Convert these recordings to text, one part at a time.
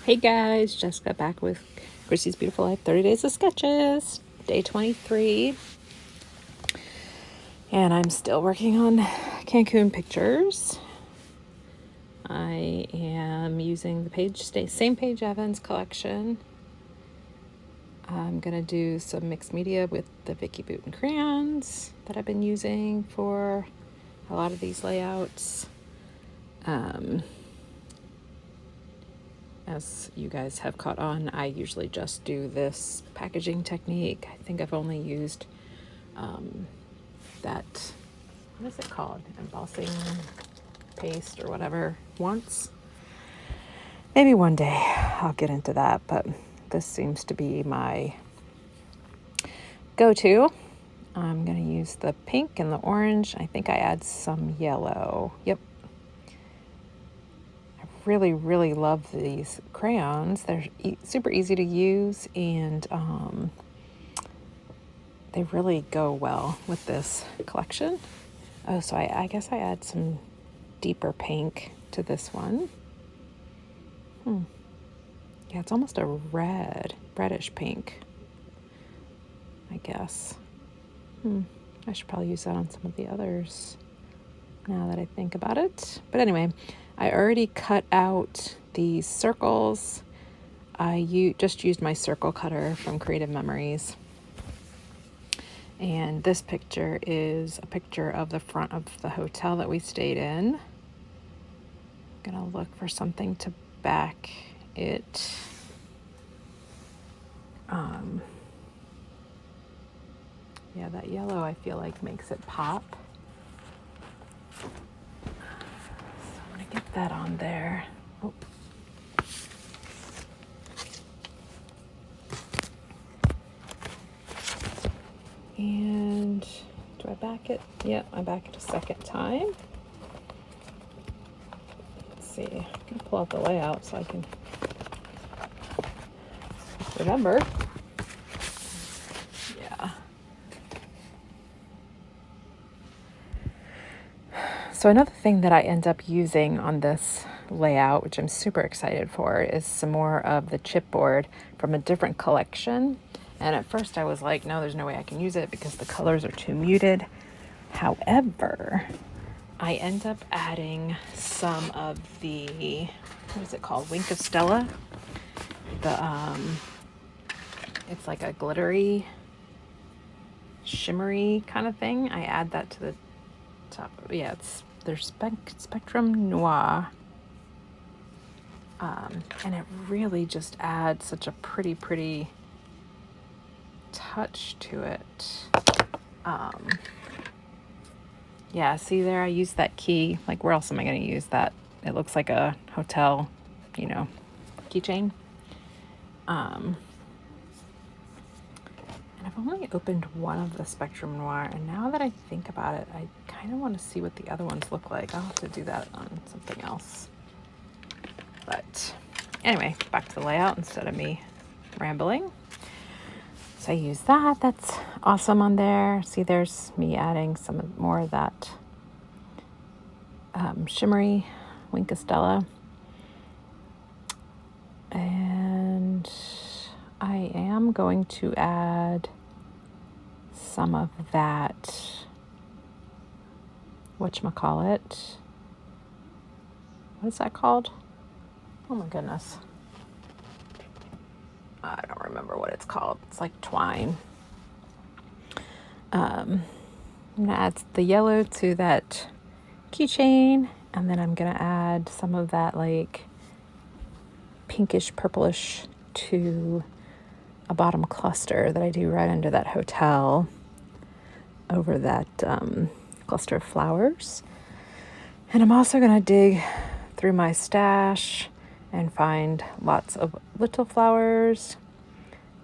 Hey guys, Jessica back with Christy's Beautiful Life 30 Days of Sketches, day 23. And I'm still working on Cancun pictures. I am using the same Paige Evans collection. I'm going to do some mixed media with the Vicky Bouton crayons that I've been using for a lot of these layouts. As you guys have caught on, I usually just do this packaging technique. I think I've only used that, what is it called? Embossing paste or whatever once. Maybe one day I'll get into that, but this seems to be my go-to. I'm going to use the pink and the orange. I think I add some yellow. Yep. Really, really love these crayons. They're super easy to use, and they really go well with this collection. Oh, so I guess I add some deeper pink to this one. Yeah, it's almost a reddish pink, I guess. I should probably use that on some of the others now that I think about it. But anyway, I already cut out these circles. I just used my circle cutter from Creative Memories. And this picture is a picture of the front of the hotel that we stayed in. I'm gonna look for something to back it. Yeah, that yellow I feel like makes it pop. So I'm gonna get that on there. Oh. And do I back it? Yep, I back it a second time. Let's see, I'm gonna pull out the layout so I can remember. Yeah. So another thing that I end up using on this layout, which I'm super excited for, is some more of the chipboard from a different collection. And at first I was like, no, there's no way I can use it because the colors are too muted. However, I end up adding some of the, what is it called? Wink of Stella. It's like a glittery, shimmery kind of thing. I add that to the top. Yeah, there's Spectrum Noir. And it really just adds such a pretty touch to it. Yeah, see there, I used that key. Like, where else am I going to use that? It looks like a hotel, keychain. And I've only opened one of the Spectrum Noir, and now that I think about it, I kind of want to see what the other ones look like. I'll have to do that on something else. But anyway, back to the layout instead of me rambling. So I use that. That's awesome on there. See, there's me adding some more of that shimmery Wink of Stella. And I am going to add some of that, whatchamacallit. What is that called? Oh my goodness. I don't remember what it's called. It's like twine. I'm gonna add the yellow to that keychain, and then I'm gonna add some of that like pinkish purplish to a bottom cluster that I do right under that hotel over that cluster of flowers. And I'm also gonna dig through my stash and find lots of little flowers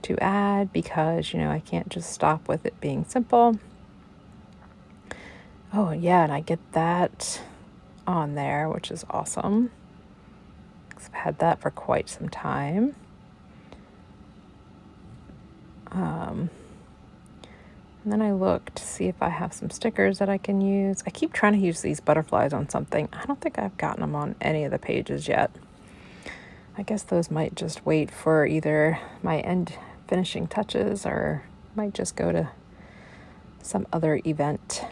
to add because, I can't just stop with it being simple. Oh, yeah, and I get that on there, which is awesome. I've had that for quite some time. And then I look to see if I have some stickers that I can use. I keep trying to use these butterflies on something. I don't think I've gotten them on any of the pages yet. I guess those might just wait for either my end finishing touches or might just go to some other event.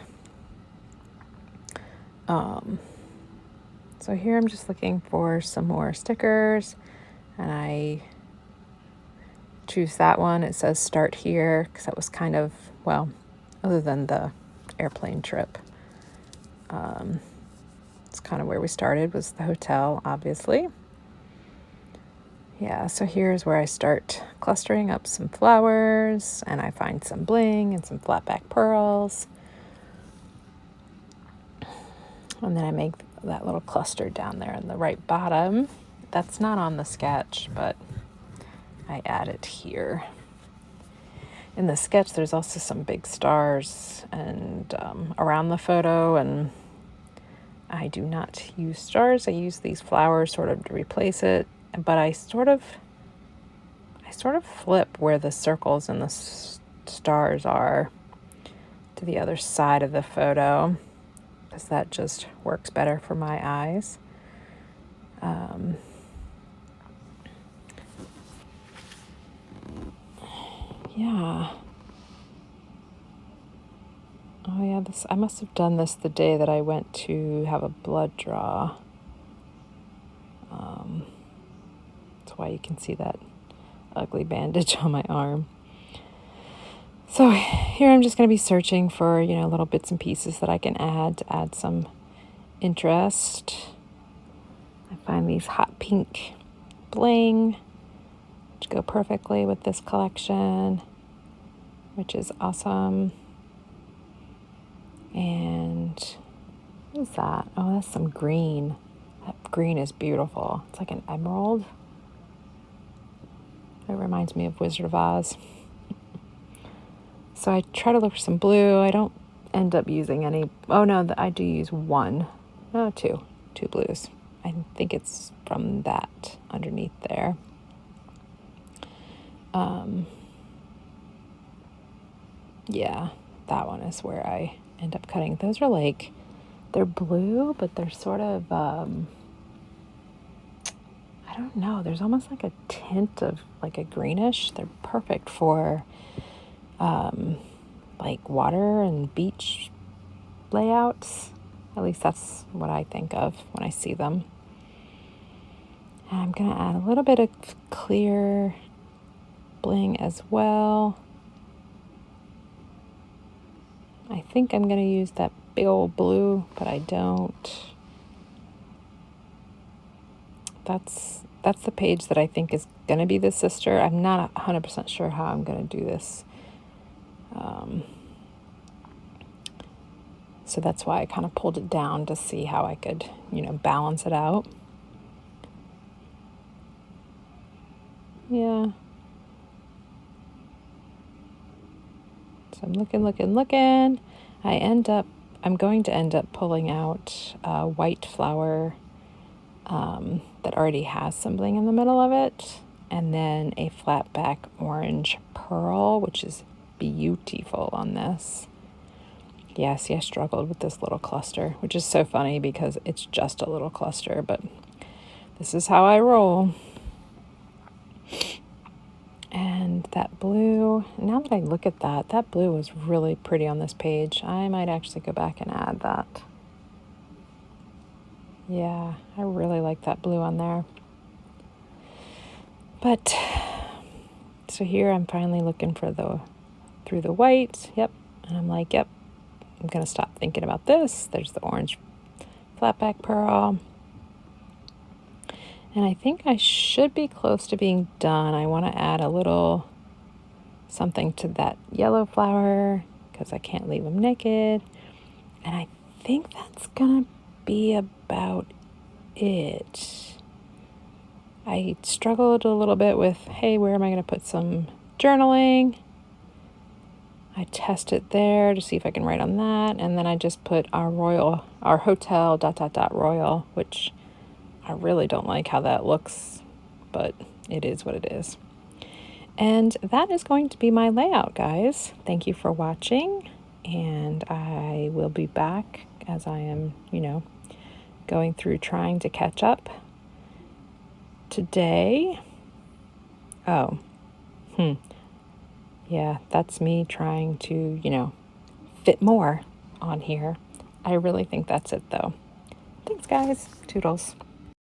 So here I'm just looking for some more stickers, and I choose that one. It says start here because that was kind of, well, other than the airplane trip, it's kind of where we started, was the hotel, obviously. Yeah, so here's where I start clustering up some flowers, and I find some bling and some flat back pearls. And then I make that little cluster down there in the right bottom. That's not on the sketch, but I add it here. In the sketch, there's also some big stars and around the photo, and I do not use stars. I use these flowers sort of to replace it, but I sort of flip where the circles and the stars are to the other side of the photo, because that just works better for my eyes. Yeah. Oh yeah, I must have done this the day that I went to have a blood draw. That's why you can see that ugly bandage on my arm. So here I'm just going to be searching for, little bits and pieces that I can add to add some interest. I find these hot pink bling, which go perfectly with this collection, which is awesome. And what is that? Oh, that's some green. That green is beautiful. It's like an emerald. It reminds me of Wizard of Oz. So I try to look for some blue. I don't end up using any. Oh no, I do use two blues. I think it's from that underneath there. Yeah, that one is where I end up cutting. Those are they're blue, but they're sort of, I don't know. There's almost like a tint of like a greenish. They're perfect for like water and beach layouts. At least that's what I think of when I see them. And I'm going to add a little bit of clear bling as well. I think I'm going to use that big old blue, but I don't. That's the page that I think is going to be the sister. I'm not 100% sure how I'm going to do this. So that's why I kind of pulled it down to see how I could, balance it out. Yeah. So I'm looking. I'm going to end up pulling out a white flower that already has some bling in the middle of it, and then a flat back orange pearl, which is beautiful on this. Yeah, see, I struggled with this little cluster, which is so funny because it's just a little cluster, but this is how I roll. And that blue, now that I look at that blue was really pretty on this page. I might actually go back and add that. Yeah, I really like that blue on there. But, so here I'm finally looking for through the white. Yep. And I'm like, yep, I'm going to stop thinking about this. There's the orange flatback pearl. And I think I should be close to being done. I want to add a little something to that yellow flower because I can't leave them naked. And I think that's going to be about it. I struggled a little bit with, hey, where am I going to put some journaling? I test it there to see if I can write on that. And then I just put our hotel, ... royal, which I really don't like how that looks, but it is what it is. And that is going to be my layout, guys. Thank you for watching. And I will be back as I am, going through trying to catch up today. Oh, yeah, that's me trying to, fit more on here. I really think that's it though. Thanks, guys. Toodles.